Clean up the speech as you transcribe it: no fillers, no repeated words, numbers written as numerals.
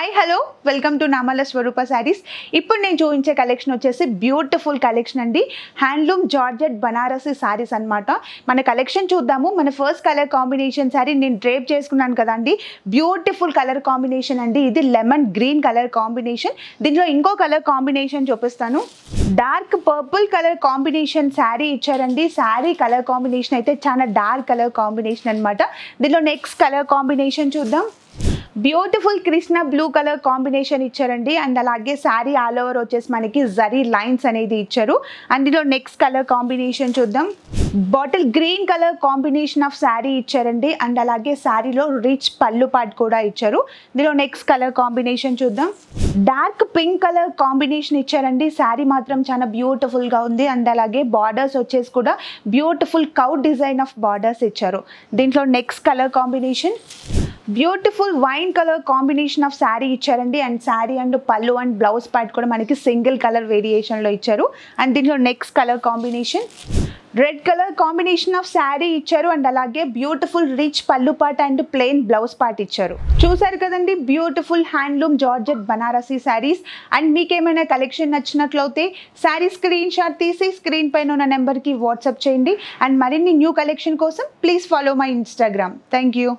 Hi hello welcome to నామల స్వరూప శారీస్. ఇప్పుడు నేను చూపించే కలెక్షన్ వచ్చేసి బ్యూటిఫుల్ కలెక్షన్ అండి. హ్యాండ్లూమ్ జార్జెట్ బనారసి శారీస్ అనమాట. మన కలెక్షన్ చూద్దాము. మన ఫస్ట్ కలర్ కాంబినేషన్ శారీ నేను డ్రేప్ చేసుకున్నాను కదండి. బ్యూటిఫుల్ కలర్ కాంబినేషన్ అండి. ఇది లెమన్ గ్రీన్ కలర్ కాంబినేషన్. దీంట్లో ఇంకో కలర్ కాంబినేషన్ చూపిస్తాను. Dark purple colour combination sari ఇచ్చారండి. శారీ కలర్ కాంబినేషన్ అయితే చాలా డార్క్ కలర్ కాంబినేషన్ అనమాట. దీంట్లో నెక్స్ట్ కలర్ కాంబినేషన్ చూద్దాం. Beautiful Krishna blue colour combination ఇచ్చారండి. అండ్ అలాగే శారీ ఆల్ ఓవర్ వచ్చేసి మనకి జరీ లైన్స్ అనేది ఇచ్చారు. అందులో నెక్స్ట్ కలర్ కాంబినేషన్ చూద్దాం. Bottle green colour combination of sari ఇచ్చారండి. అండ్ అలాగే శారీలో రిచ్ పళ్ళు పాట్ కూడా ఇచ్చారు. దీనిలో నెక్స్ట్ కలర్ కాంబినేషన్ చూద్దాం. డార్క్ పింక్ కలర్ కాంబినేషన్ ఇచ్చారండి. శారీ మాత్రం చాలా బ్యూటిఫుల్గా ఉంది. అండ్ అలాగే బార్డర్స్ వచ్చేసి కూడా beautiful cow design of borders ఇచ్చారు. దీంట్లో next colour combination beautiful wine colour combination of sari ఇచ్చారండి. అండ్ శారీ అండ్ పళ్ళు అండ్ బ్లౌజ్ పార్ట్ కూడా మనకి సింగిల్ కలర్ వేరియేషన్లో ఇచ్చారు. అండ్ దీంట్లో next colour combination red colour combination of sari ఇచ్చారు. అండ్ అలాగే బ్యూటిఫుల్ రిచ్ పళ్ళు part and plain blouse part ఇచ్చారు. చూసారు కదండి beautiful handloom georgette Banarasi saris. And మీకేమైనా కలెక్షన్ నచ్చినట్లయితే శారీ స్క్రీన్ షాట్ తీసి స్క్రీన్ పైన ఉన్న నెంబర్కి వాట్సాప్ చేయండి. అండ్ మరిన్ని న్యూ కలెక్షన్ కోసం please follow my Instagram. Thank you.